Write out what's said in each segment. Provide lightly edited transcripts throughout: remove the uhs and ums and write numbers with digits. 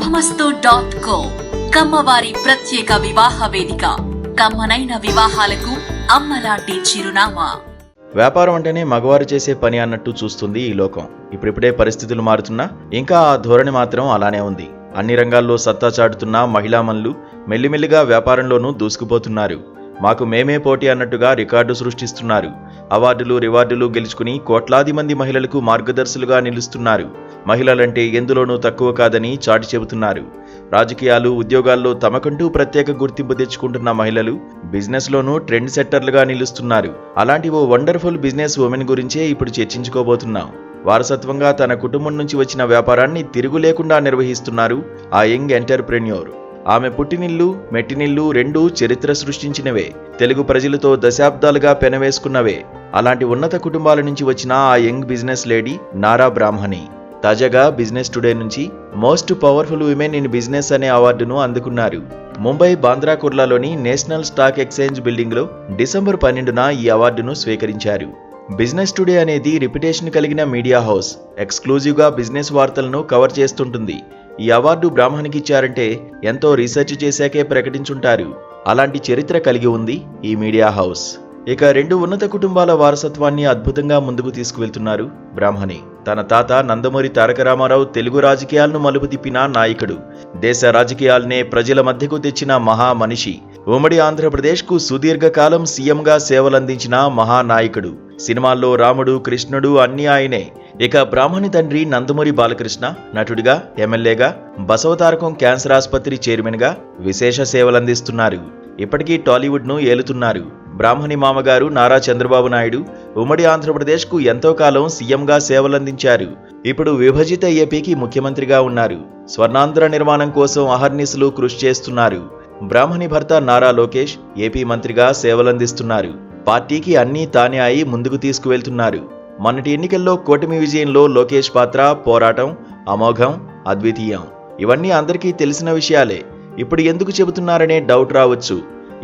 శుభమస్తు.co కమ్మవారి ప్రత్యేక వివాహ వేదిక. కమ్మనైన వివాహాలకు అమ్మలాంటి చిరునామా. వ్యాపారం అంటేనే మగవారు చేసే పని అన్నట్టు చూస్తుంది ఈ లోకం. ఇప్పుడిప్పుడే పరిస్థితులు మారుతున్నా ఇంకా ఆ ధోరణి మాత్రం అలానే ఉంది. అన్ని రంగాల్లో సత్తా చాటుతున్న మహిళామణులు మెల్లిమెల్లిగా వ్యాపారంలోనూ దూసుకుపోతున్నారు. మాకు మేమే పోటీ అన్నట్టుగా రికార్డు సృష్టిస్తున్నారు. అవార్డులు రివార్డులు గెలుచుకుని కోట్లాది మంది మహిళలకు మార్గదర్శులుగా నిలుస్తున్నారు. మహిళలంటే ఎందులోనూ తక్కువ కాదని చాటి చెబుతున్నారు. రాజకీయాలు ఉద్యోగాల్లో తమకంటూ ప్రత్యేక గుర్తింపు తెచ్చుకుంటున్న మహిళలు బిజినెస్లోనూ ట్రెండ్ సెట్టర్లుగా నిలుస్తున్నారు. అలాంటి ఓ వండర్ఫుల్ బిజినెస్ ఉమెన్ గురించే ఇప్పుడు చర్చించుకోబోతున్నాం. వారసత్వంగా తన కుటుంబం నుంచి వచ్చిన వ్యాపారాన్ని తిరుగు లేకుండా నిర్వహిస్తున్నారు ఆ యంగ్ ఎంటర్ప్రెన్యూర్. ఆమె పుట్టినిల్లు మెట్టినిల్లు రెండూ చరిత్ర సృష్టించినవే. తెలుగు ప్రజలతో దశాబ్దాలుగా పెనవేసుకున్నవే. అలాంటి ఉన్నత కుటుంబాల నుంచి వచ్చిన ఆ young business lady Nara Brahmani తాజాగా బిజినెస్ టుడే నుంచి most powerful women in business అనే అవార్డును అందుకున్నారు. ముంబై బాంద్రా కుర్లాలోని నేషనల్ స్టాక్ ఎక్స్చేంజ్ బిల్డింగ్లో డిసెంబర్ 12న ఈ అవార్డును స్వీకరించారు. బిజినెస్ టుడే అనేది రిప్యుటేషన్ కలిగిన మీడియా హౌస్. ఎక్స్క్లూజివ్గా బిజినెస్ వార్తలను కవర్ చేస్తుంటుంది. ఈ అవార్డు బ్రాహ్మణికి ఇచ్చారంటే ఎంతో రీసెర్చ్ చేశాకే ప్రకటించుంటారు. అలాంటి చరిత్ర కలిగి ఉంది ఈ మీడియా హౌస్. ఇక రెండు ఉన్నత కుటుంబాల వారసత్వాన్ని అద్భుతంగా ముందుకు తీసుకువెళ్తున్నారు బ్రాహ్మణి. తన తాత నందమూరి తారక రామారావు తెలుగు రాజకీయాలను మలుపు తిప్పిన నాయకుడు. దేశ రాజకీయాలనే ప్రజల మధ్యకు తెచ్చిన మహామనిషి. ఉమ్మడి ఆంధ్రప్రదేశ్కు సుదీర్ఘకాలం సీఎంగా సేవలందించిన మహానాయకుడు. సినిమాల్లో రాముడు కృష్ణుడు అన్నీ ఆయనే. ఇక బ్రాహ్మణి తండ్రి నందమూరి బాలకృష్ణ నటుడిగా, ఎమ్మెల్యేగా, బసవతారకం క్యాన్సర్ ఆసుపత్రి చైర్మన్గా విశేష సేవలందిస్తున్నారు. ఇప్పటికీ టాలీవుడ్ను ఏలుతున్నారు. బ్రాహ్మణి మామగారు నారా చంద్రబాబు నాయుడు ఉమ్మడి ఆంధ్రప్రదేశ్కు ఎంతో కాలం సీఎంగా సేవలందించారు. ఇప్పుడు విభజిత ఏపీకి ముఖ్యమంత్రిగా ఉన్నారు. స్వర్ణాంధ్ర నిర్మాణం కోసం అహర్నిశలు కృషి చేస్తున్నారు. బ్రాహ్మణి భర్త నారా లోకేష్ ఏపీ మంత్రిగా సేవలందిస్తున్నారు. పార్టీకి అన్నీ తానే అయి ముందుకు తీసుకువెళ్తున్నారు. మొన్నటి ఎన్నికల్లో కూటమి విజయంలో లోకేష్ పాత్ర, పోరాటం అమోఘం, అద్వితీయం. ఇవన్నీ అందరికీ తెలిసిన విషయాలే. ఇప్పుడు ఎందుకు చెబుతున్నారనే డౌట్ రావచ్చు.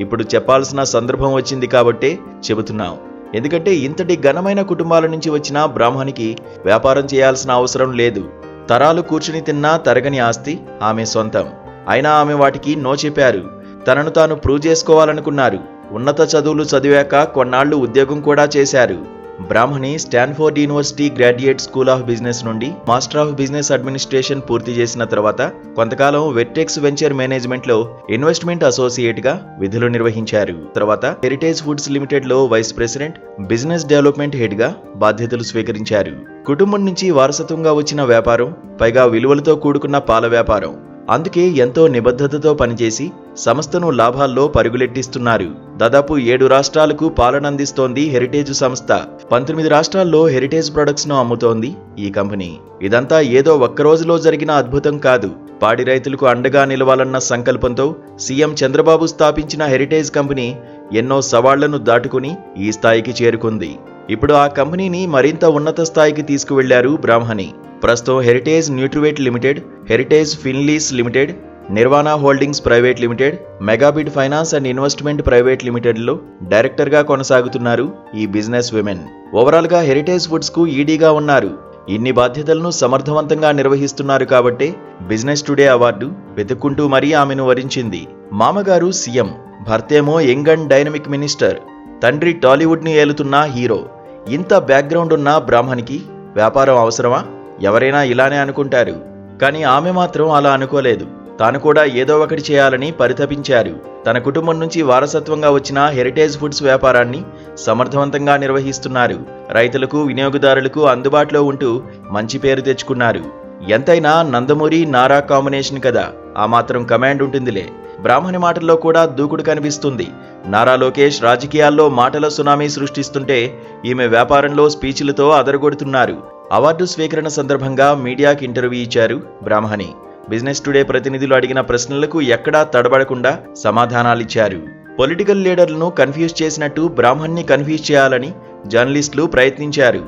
ఇప్పుడు చెప్పాల్సిన సందర్భం వచ్చింది కాబట్టే చెబుతున్నాం. ఎందుకంటే ఇంతటి ఘనమైన కుటుంబాల నుంచి వచ్చిన బ్రాహ్మణికి వ్యాపారం చేయాల్సిన అవసరం లేదు. తరాలు కూర్చుని తిన్నా తరగని ఆస్తి ఆమె సొంతం. అయినా ఆమె వాటికి నో చెప్పారు. తనను తాను ప్రూవ్ చేసుకోవాలనుకున్నారు. ఉన్నత చదువులు చదివాక కొన్నాళ్లు ఉద్యోగం కూడా చేశారు. Brahmani Stanford university graduate school of business నుండి మాస్టర్ ఆఫ్ బిజినెస్ అడ్మినిస్ట్రేషన్ పూర్తి చేసిన తర్వాత కొంతకాలం వెట్టెక్స్ వెంచర్ మేనేజ్మెంట్లో ఇన్వెస్ట్మెంట్ అసోసియేట్గా విధులు నిర్వహించారు. తర్వాత హెరిటేజ్ ఫుడ్స్ లిమిటెడ్లో వైస్ ప్రెసిడెంట్, బిజినెస్ డెవలప్మెంట్ హెడ్గా బాధ్యతలు స్వీకరించారు. కుటుంబం నుంచి వారసత్వంగా వచ్చిన వ్యాపారం, పైగా విలువలతో కూడుకున్న పాల వ్యాపారం. అందుకే ఎంతో నిబద్ధతతో పనిచేసి సంస్థను లాభాల్లో పరుగులెట్టిస్తున్నారు. దాదాపు 7 రాష్ట్రాలకు పాలనందిస్తోంది హెరిటేజ్ సంస్థ. 19 రాష్ట్రాల్లో హెరిటేజ్ ప్రొడక్ట్స్ ను అమ్ముతోంది ఈ కంపెనీ. ఇదంతా ఏదో ఒక్కరోజులో జరిగిన అద్భుతం కాదు. పాడి రైతులకు అండగా నిలవాలన్న సంకల్పంతో సీఎం చంద్రబాబు స్థాపించిన హెరిటేజ్ కంపెనీ ఎన్నో సవాళ్లను దాటుకుని ఈ స్థాయికి చేరుకుంది. ఇప్పుడు ఆ కంపెనీని మరింత ఉన్నత స్థాయికి తీసుకువెళ్లారు బ్రాహ్మణి. ప్రస్తుతం Heritage Nutrivet limited, Heritage Finlease limited, Nirvana holdings private limited, Megabid finance and investment private లిమిటెడ్లో డైరెక్టర్గా కొనసాగుతున్నారు ఈ బిజినెస్ విమెన్. ఓవరాల్గా హెరిటేజ్ ఫుడ్స్కు ఈడీగా ఉన్నారు. ఇన్ని బాధ్యతలను సమర్థవంతంగా నిర్వహిస్తున్నారు కాబట్టే బిజినెస్ టుడే అవార్డు వెతుక్కుంటూ మరీ ఆమెను వరించింది. మామగారు సీఎం, భర్తేమో యంగ్ అండ్ డైనమిక్ మినిస్టర్, తండ్రి టాలీవుడ్ని ఏలుతున్న హీరో. ఇంత బ్యాక్గ్రౌండ్ ఉన్న బ్రాహ్మణికి వ్యాపారం అవసరమా? ఎవరైనా ఇలానే అనుకుంటారు. కానీ ఆమె మాత్రం అలా అనుకోలేదు. తాను కూడా ఏదో ఒకటి చేయాలని పరితపించారు. తన కుటుంబం నుంచి వారసత్వంగా వచ్చిన హెరిటేజ్ ఫుడ్స్ వ్యాపారాన్ని సమర్థవంతంగా నిర్వహిస్తున్నారు. రైతులకు, వినియోగదారులకు అందుబాటులో ఉంటూ మంచి పేరు తెచ్చుకున్నారు. ఎంతైనా నందమూరి నారా కాంబినేషన్ కదా, ఆ మాత్రం కమాండ్ ఉంటుందిలే. బ్రాహ్మణి మాటల్లో కూడా దూకుడు కనిపిస్తుంది. నారా లోకేష్ రాజకీయాల్లో మాటల సునామీ సృష్టిస్తుంటే ఈమె వ్యాపారంలో స్పీచ్లతో అదరగొడుతున్నారు. అవార్డు స్వీకరణ సందర్భంగా మీడియాకి ఇంటర్వ్యూ ఇచ్చారు బ్రాహ్మణి. బిజినెస్ టుడే ప్రతినిధులు అడిగిన ప్రశ్నలకు ఎక్కడా తడబడకుండా సమాధానాలిచ్చారు. పొలిటికల్ లీడర్లను కన్ఫ్యూజ్ చేసినట్టు బ్రాహ్మణ్ని కన్ఫ్యూజ్ చేయాలని జర్నలిస్టులు ప్రయత్నించారు.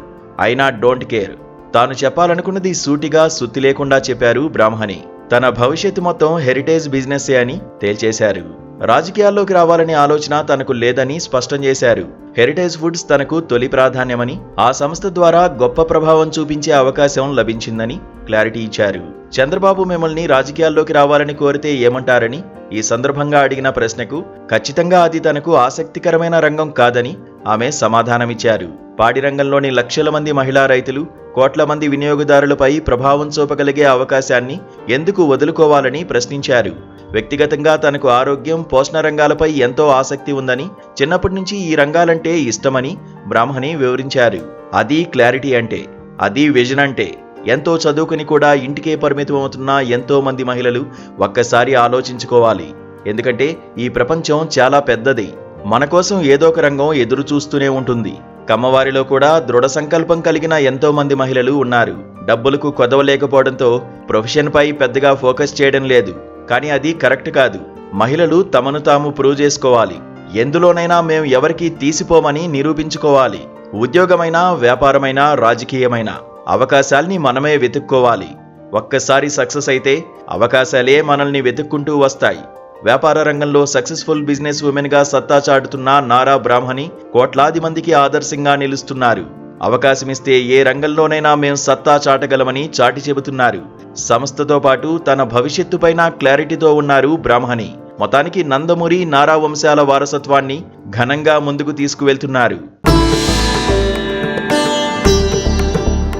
అయినా డోంట్ కేర్. తాను చెప్పాలనుకున్నది సూటిగా సుత్తి లేకుండా చెప్పారు బ్రాహ్మణి. తన భవిష్యత్తు మొత్తం హెరిటేజ్ బిజినెస్సే అని తేల్చేశారు. రాజకీయాల్లోకి రావాలనే ఆలోచన తనకు లేదని స్పష్టం చేశారు. హెరిటేజ్ ఫుడ్స్ తనకు తొలి ప్రాధాన్యమని, ఆ సంస్థ ద్వారా గొప్ప ప్రభావం చూపించే అవకాశం లభించిందని క్లారిటీ ఇచ్చారు. చంద్రబాబు మిమ్మల్ని రాజకీయాల్లోకి రావాలని కోరితే ఏమంటారని ఈ సందర్భంగా అడిగిన ప్రశ్నకు ఖచ్చితంగా అది తనకు ఆసక్తికరమైన రంగం కాదని ఆమె సమాధానమిచ్చారు. పాడి రంగంలోని లక్షల మంది మహిళా రైతులు, కోట్ల మంది వినియోగదారులపై ప్రభావం చూపగలిగే అవకాశాన్ని ఎందుకు వదులుకోవాలని ప్రశ్నించారు. వ్యక్తిగతంగా తనకు ఆరోగ్యం, పోషణ రంగాలపై ఎంతో ఆసక్తి ఉందని, చిన్నప్పటి నుంచి ఈ రంగాలంటే ఇష్టమని బ్రాహ్మణి వివరించారు. అది క్లారిటీ అంటే, అది విజన్ అంటే. ఎంతో చదువుకుని కూడా ఇంటికే పరిమితమవుతున్న ఎంతో మంది మహిళలు ఒక్కసారి ఆలోచించుకోవాలి. ఎందుకంటే ఈ ప్రపంచం చాలా పెద్దది. మన కోసం ఏదో ఒక రంగం ఎదురు చూస్తూనే ఉంటుంది. కమ్మవారిలో కూడా దృఢ సంకల్పం కలిగిన ఎంతో మంది మహిళలు ఉన్నారు. డబ్బులకు కొదవలేకపోవడంతో ప్రొఫెషన్పై పెద్దగా ఫోకస్ చేయడం లేదు. కానీ అది కరెక్ట్ కాదు. మహిళలు తమను తాము ప్రూవ్ చేసుకోవాలి. ఎందులోనైనా మేం ఎవరికీ తీసిపోమని నిరూపించుకోవాలి. ఉద్యోగమైనా, వ్యాపారమైనా, రాజకీయమైనా అవకాశాల్ని మనమే వెతుక్కోవాలి. ఒక్కసారి సక్సెస్ అయితే అవకాశాలే మనల్ని వెతుక్కుంటూ వస్తాయి. వ్యాపార రంగంలో సక్సెస్ఫుల్ బిజినెస్ ఉమెన్ గా సత్తా చాటుతున్న నారా బ్రాహ్మణి కోట్లాది మందికి ఆదర్శంగా నిలుస్తున్నారు. అవకాశమిస్తే ఏ రంగంలోనైనా మేం సత్తా చాటగలమని చాటి చెబుతున్నారు. సంస్థతో పాటు తన భవిష్యత్తుపైన క్లారిటీతో ఉన్నారు బ్రాహ్మణి. మొత్తానికి నందమూరి, నారా వంశాల వారసత్వాన్ని ఘనంగా ముందుకు తీసుకువెళ్తున్నారు.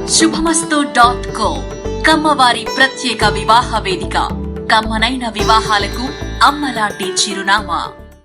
శుభమస్తు.co కమ్మవారి ప్రత్యేక వివాహ వేదిక. కమ్మనైన వివాహాలకు అమ్మలాంటి చిరునామా.